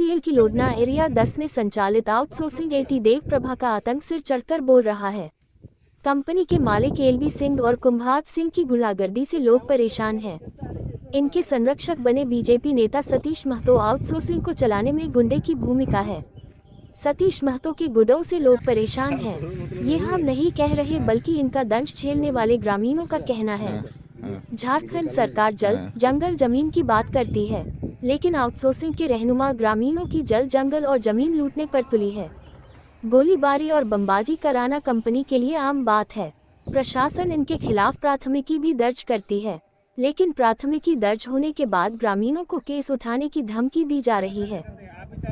KL की Lodhna area 10 में संचालित आउटसोर्सिंग एटी देव प्रभा का आतंक सिर चढ़कर बोल रहा है। कंपनी के मालिक एलबी सिंह और कुंभार सिंह की गुंडागर्दी से लोग परेशान हैं। इनके संरक्षक बने बीजेपी नेता सतीश महतो आउटसोर्सिंग को चलाने में गुंडे की भूमिका है। सतीश महतो के गुंडों से लोग परेशान हैं। ये हम नहीं कह रहे बल्कि इनका दंश झेलने वाले ग्रामीणों का कहना है। झारखंड सरकार जल जंगल जमीन की बात करती है, लेकिन आउटसोर्सिंग के रहनुमा ग्रामीणों की जल जंगल और जमीन लूटने पर तुली है। गोलीबारी और बमबाजी कराना कंपनी के लिए आम बात है। प्रशासन इनके खिलाफ प्राथमिकी भी दर्ज करती है, लेकिन प्राथमिकी दर्ज होने के बाद ग्रामीणों को केस उठाने की धमकी दी जा रही है।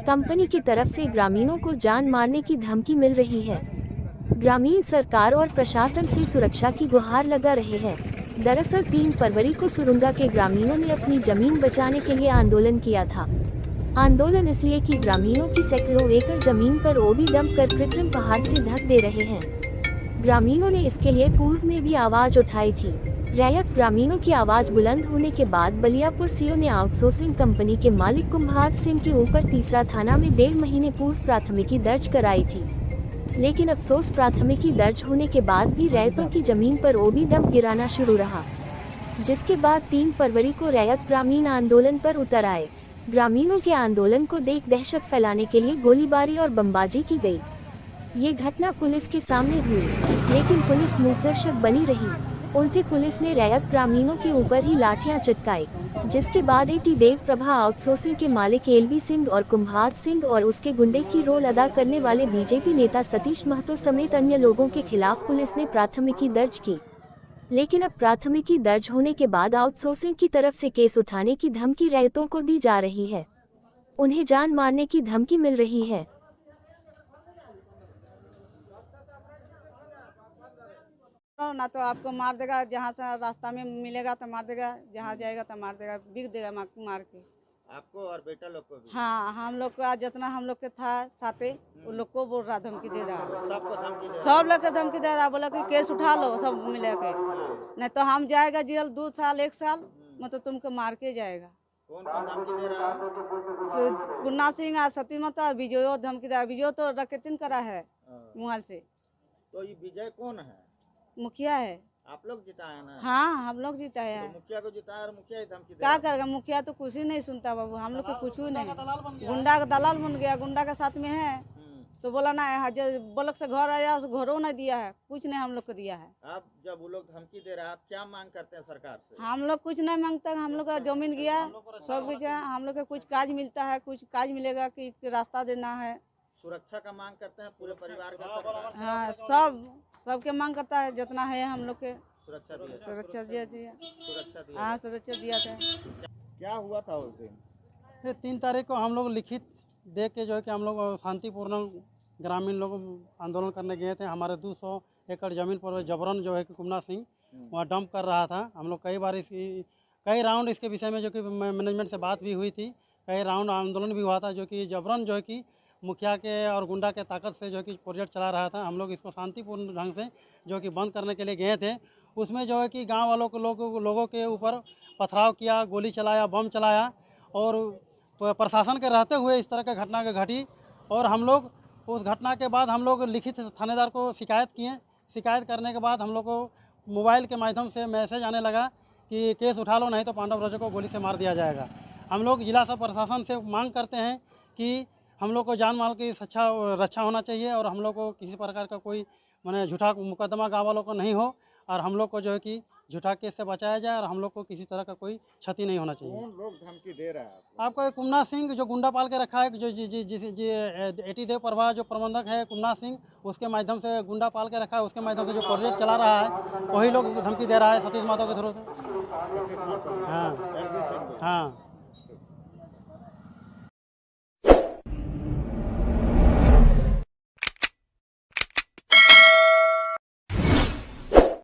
कंपनी की तरफ से ग्रामीणों को जान मारने की धमकी मिल रही है। ग्रामीण सरकार और प्रशासन से सुरक्षा की गुहार लगा रहे हैं। दरअसल 3 फरवरी को सुरुंगा के ग्रामीणों ने अपनी जमीन बचाने के लिए आंदोलन किया था। आंदोलन इसलिए कि ग्रामीणों की सैकड़ों एकड़ जमीन पर ओबी डंप कर कृत्रिम पहाड़ से ढक दे रहे हैं। ग्रामीणों ने इसके लिए पूर्व में भी आवाज उठाई थी। रैयत ग्रामीणों की आवाज बुलंद होने के बाद बलियापुर सीओ ने आउटसोर्सिंग कंपनी के मालिक कुंभार सिंह के ऊपर तीसरा थाना में 1.5 महीने पूर्व प्राथमिकी दर्ज कराई थी। लेकिन अफसोस प्राथमिकी दर्ज होने के बाद भी रैयतों की जमीन पर ओबी डंप गिराना शुरू रहा, जिसके बाद 3 फरवरी को रैयत ग्रामीण आंदोलन पर उतर आए। ग्रामीणों के आंदोलन को देख दहशत फैलाने के लिए गोलीबारी और बमबाजी की गई। ये घटना पुलिस के सामने हुई, लेकिन पुलिस मूकदर्शक बनी रही। उल्टे पुलिस ने रैयत ग्रामीणों के ऊपर ही लाठियां चटकाई, जिसके बाद एटी देव प्रभा आउटसोर्सिंग के मालिक एलबी सिंह और कुंभार सिंह और उसके गुंडे की रोल अदा करने वाले बीजेपी नेता सतीश महतो समेत अन्य लोगों के खिलाफ पुलिस ने प्राथमिकी दर्ज की। लेकिन अब प्राथमिकी दर्ज होने के बाद आउटसोर्सिंग की तरफ से केस उठाने की धमकी रैयतों को दी जा रही है। उन्हें जान मारने की धमकी मिल रही है। ना तो आपको मार देगा, जहाँ से रास्ता में मिलेगा तो मार देगा, जहाँ जाएगा तो मार देगा, बिक देगा मार के। आपको और बेटा लोग को भी? हाँ, हम लोग का जितना हम लोग के था साथे उन लोग को बोल रहा, धमकी दे रहा। सबको धमकी दे रहा? सब लोग को धमकी दे रहा, बोला कि केस उठा लो सब मिले के, नहीं तो हम जाएगा जेल 2 साल 1 साल, मतलब तुमको मार के जाएगा। कौन कौन धमकी दे रहा है? गुन्ना सिंह और सती माता विजयो धमकी दे रहा। विजय तो रकेटिंग करा है मोबाइल से। तो ये विजय कौन है? मुखिया है। आप लोग जिताए ना? हाँ, हम लोग जिताया है। तो मुखिया को जिताया और मुखिया ही धमकी दे क्या करेगा? मुखिया तो कुछ ही नहीं सुनता बाबू, हम लोग को कुछ नहीं। गुंडा का दलाल बन गया, गुंडा के साथ में है तो बोला ना बोलक से घर आया, उस घरों नहीं दिया है, कुछ नहीं हम लोग को दिया है। आप जब वो लोग धमकी दे रहे हैं, आप क्या मांग करते हैं सरकार से? हम लोग कुछ नहीं मांगता, हम लोग का जमीन गया सब कुछ है। हम लोग का कुछ काज मिलता है, कुछ काज मिलेगा कि रास्ता देना है। सुरक्षा का मांग करते हैं पूरे परिवार का? हाँ, सबके मांग करता है, जितना है हम लोग के सुरक्षा दिया? सुरक्षा दिया। सुरक्षा दिया? हाँ, सुरक्षा दिया था। क्या हुआ था उस दिन? ये 3 तारीख को हम लोग लिखित दे के जो है कि हम लोग शांतिपूर्ण ग्रामीण लोग आंदोलन करने गए थे। हमारे 200 एकड़ ज़मीन पर जबरन जो है कि कुमना सिंह वहाँ डंप कर रहा था। हम लोग कई बार कई राउंड इसके विषय में जो कि मैनेजमेंट से बात भी हुई थी, कई राउंड आंदोलन भी हुआ था, जो कि जबरन जो है कि मुखिया के और गुंडा के ताकत से जो कि प्रोजेक्ट चला रहा था। हम लोग इसको शांतिपूर्ण ढंग से जो कि बंद करने के लिए गए थे। उसमें जो है कि गांव वालों को लोगों के ऊपर पथराव किया, गोली चलाया, बम चलाया और प्रशासन के रहते हुए इस तरह की घटना घटी। और हम लोग उस घटना के बाद हम लोग लिखित थानेदार को शिकायत किए। शिकायत करने के बाद हम लोग को मोबाइल के माध्यम से मैसेज आने लगा कि केस उठा लो, नहीं तो पांडव राजा को गोली से मार दिया जाएगा। हम लोग जिला सब प्रशासन से मांग करते हैं कि हम लोग को जान माल की रक्षा होना चाहिए और हम लोग को किसी प्रकार का कोई माने झूठा मुकदमा गाँव वालों को नहीं हो और हम लोग को जो है कि झूठा केस से बचाया जाए और हम लोग को किसी तरह का कोई क्षति नहीं होना चाहिए। कौन लोग धमकी दे रहा है आपको? कुमना सिंह जो गुंडा पाल के रखा है, जो एटी देव प्रभा जो प्रबंधक है कुमना सिंह, उसके माध्यम से गुंडा पाल के रखा है, उसके माध्यम से जो प्रोजेक्ट चला रहा है वही लोग धमकी दे रहा है सतीश महतो के थ्रू से। हाँ हाँ।